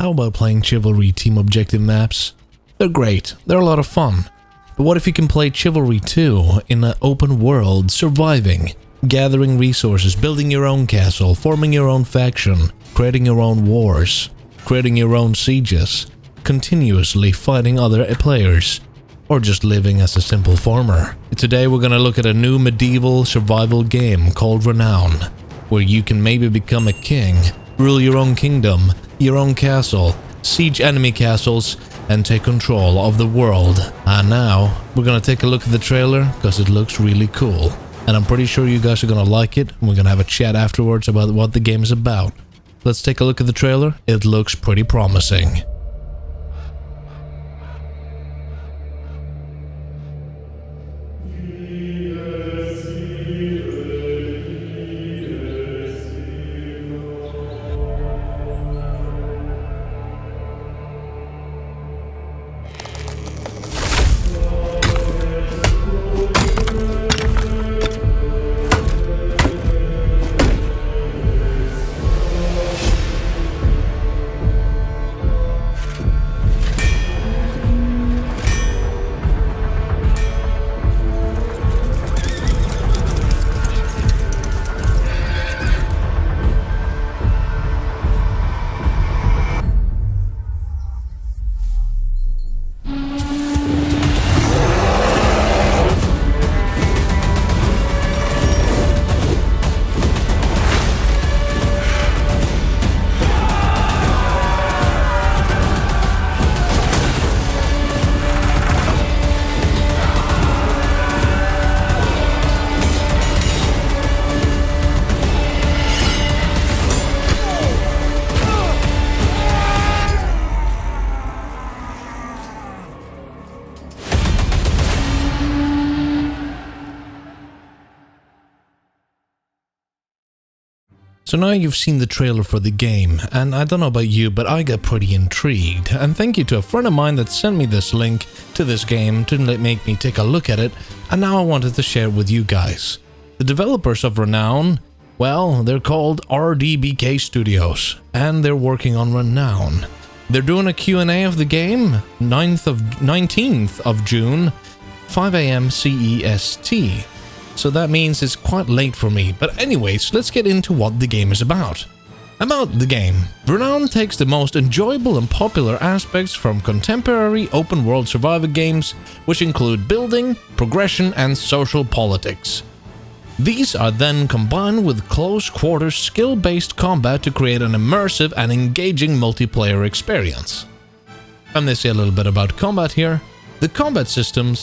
how about playing Chivalry team objective maps? They're great, they're a lot of fun. But what if you can play Chivalry 2 in an open world, surviving, gathering resources, building your own castle, forming your own faction, creating your own wars, creating your own sieges, continuously fighting other players, or just living as a simple farmer. Today we're gonna look at a new medieval survival game called Renown, where you can maybe become a king, rule your own kingdom, your own castle, siege enemy castles, and take control of the world. And now, we're gonna take a look at the trailer, because it looks really cool. And I'm pretty sure you guys are gonna like it, and we're gonna have a chat afterwards about what the game is about. Let's take a look at the trailer. It looks pretty promising. So now you've seen the trailer for the game, and I don't know about you, but I got pretty intrigued. And thank you to a friend of mine that sent me this link to this game to make me take a look at it, and now I wanted to share it with you guys. The developers of Renown, well, they're called RDBK Studios, and they're working on Renown. They're doing a Q&A of the game, 19th of June, 5 AM CEST. So that means it's quite late for me, but anyways, let's get into what the game is about. About the game. Renown takes the most enjoyable and popular aspects from contemporary open-world survival games, which include building, progression, and social politics. These are then combined with close-quarters skill-based combat to create an immersive and engaging multiplayer experience. And they say a little bit about combat here. The combat system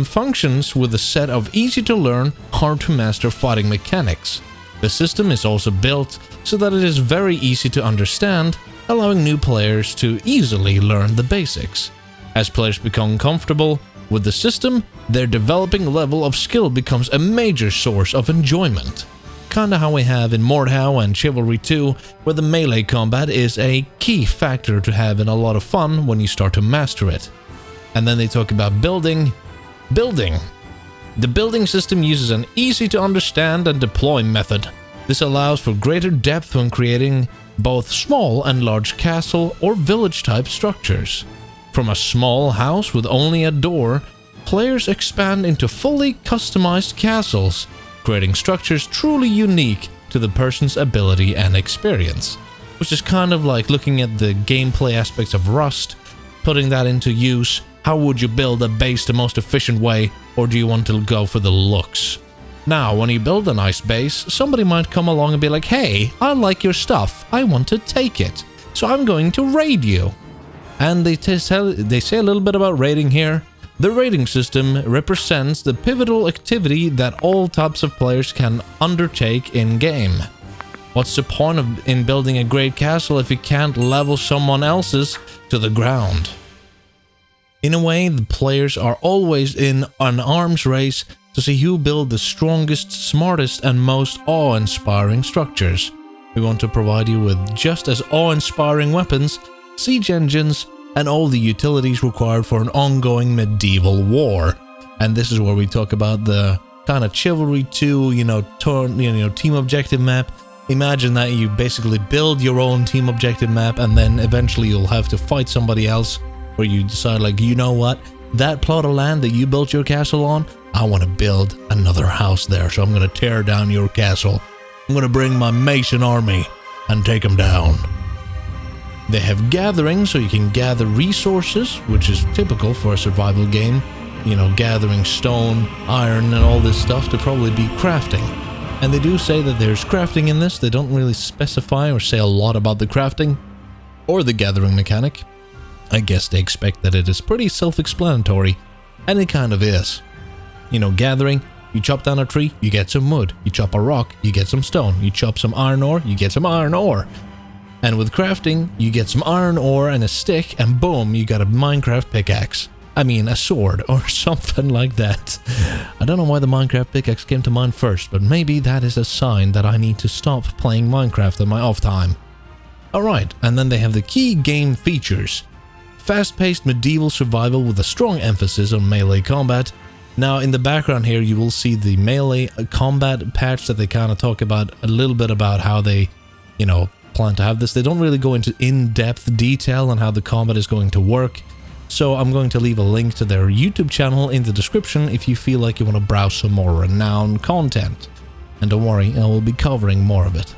functions with a set of easy-to-learn, hard-to-master fighting mechanics. The system is also built so that it is very easy to understand, allowing new players to easily learn the basics. As players become comfortable with the system, their developing level of skill becomes a major source of enjoyment. Kinda how we have in Mordhau and Chivalry 2, where the melee combat is a key factor to having a lot of fun when you start to master it. And then they talk about building. The building system uses an easy-to-understand and deploy method. This allows for greater depth when creating both small and large castle or village-type structures. From a small house with only a door, players expand into fully customized castles, creating structures truly unique to the person's ability and experience. Which is kind of like looking at the gameplay aspects of Rust, putting that into use. How would you build a base the most efficient way, or do you want to go for the looks? Now, when you build a nice base, somebody might come along and be like, hey, I like your stuff, I want to take it, so I'm going to raid you. And they say a little bit about raiding here. The raiding system represents the pivotal activity that all types of players can undertake in-game. What's the point in building a great castle if you can't level someone else's to the ground? In a way, the players are always in an arms race to see who build the strongest, smartest, and most awe-inspiring structures. We want to provide you with just as awe-inspiring weapons, siege engines, and all the utilities required for an ongoing medieval war. And this is where we talk about the kind of Chivalry 2, team objective map, Imagine that you basically build your own team objective map, and then eventually you'll have to fight somebody else, where you decide like, you know what, that plot of land that you built your castle on, I want to build another house there, so I'm going to tear down your castle. I'm going to bring my mason army and take them down. They have gathering, so you can gather resources, which is typical for a survival game. You know, gathering stone, iron, and all this stuff to probably be crafting. And they do say that there's crafting in this. They don't really specify or say a lot about the crafting or the gathering mechanic. I guess they expect that it is pretty self-explanatory, and it kind of is. You know, gathering, you chop down a tree, you get some wood. You chop a rock, you get some stone. You chop some iron ore, you get some iron ore. And with crafting, you get some iron ore and a stick, and boom, you got a Minecraft pickaxe. I mean, a sword or something like that. I don't know why the Minecraft pickaxe came to mind first, but maybe that is a sign that I need to stop playing Minecraft in my off time. Alright, and then they have the key game features. Fast-paced medieval survival with a strong emphasis on melee combat. Now, in the background here, you will see the melee combat patch that they kind of talk about a little bit about how they, you know, plan to have this. They don't really go into in-depth detail on how the combat is going to work. So I'm going to leave a link to their YouTube channel in the description if you feel like you want to browse some more Renown content. And don't worry, I will be covering more of it.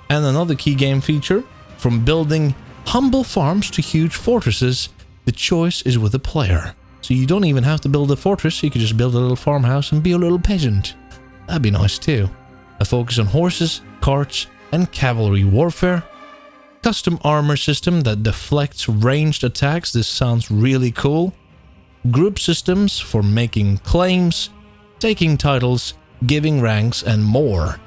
And another key game feature, from building humble farms to huge fortresses, the choice is with the player. So you don't even have to build a fortress, you can just build a little farmhouse and be a little peasant. That'd be nice too. A focus on horses, carts, and cavalry warfare. Custom armor system that deflects ranged attacks. This sounds really cool. Group systems for making claims, taking titles, giving ranks, and more.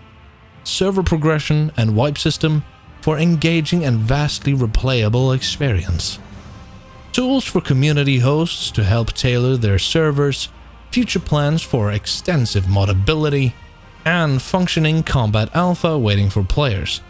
Server progression and wipe system for engaging and vastly replayable experience. Tools for community hosts to help tailor their servers, future plans for extensive modability, and functioning combat alpha waiting for players.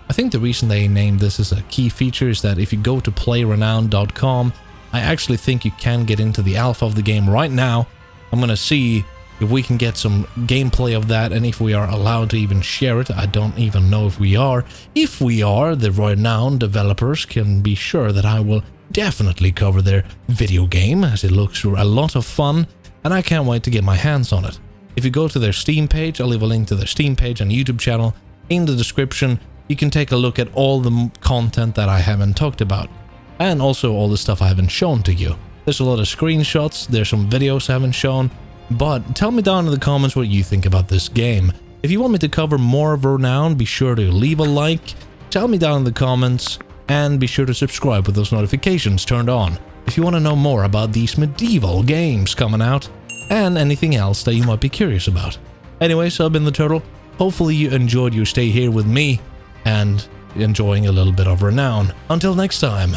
I think the reason they named this as a key feature is that if you go to playrenown.com, I actually think you can get into the alpha of the game right now. I'm going to see if we can get some gameplay of that, and if we are allowed to even share it. I don't even know if we are. If we are, the Renown developers can be sure that I will definitely cover their video game, as it looks a lot of fun, and I can't wait to get my hands on it. If you go to their Steam page, I'll leave a link to their Steam page and YouTube channel in the description. You can take a look at all the content that I haven't talked about, and also all the stuff I haven't shown to you. There's a lot of screenshots, there's some videos I haven't shown, but tell me down in the comments what you think about this game. If you want me to cover more of Renown, be sure to leave a like, tell me down in the comments, and be sure to subscribe with those notifications turned on if you want to know more about these medieval games coming out, and anything else that you might be curious about. Anyways, I've been the Turtle. Hopefully you enjoyed your stay here with me, and enjoying a little bit of Renown. Until next time,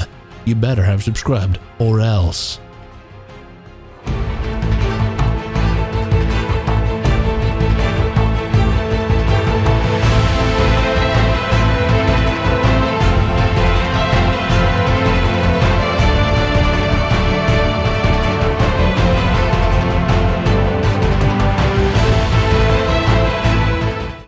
you better have subscribed, or else.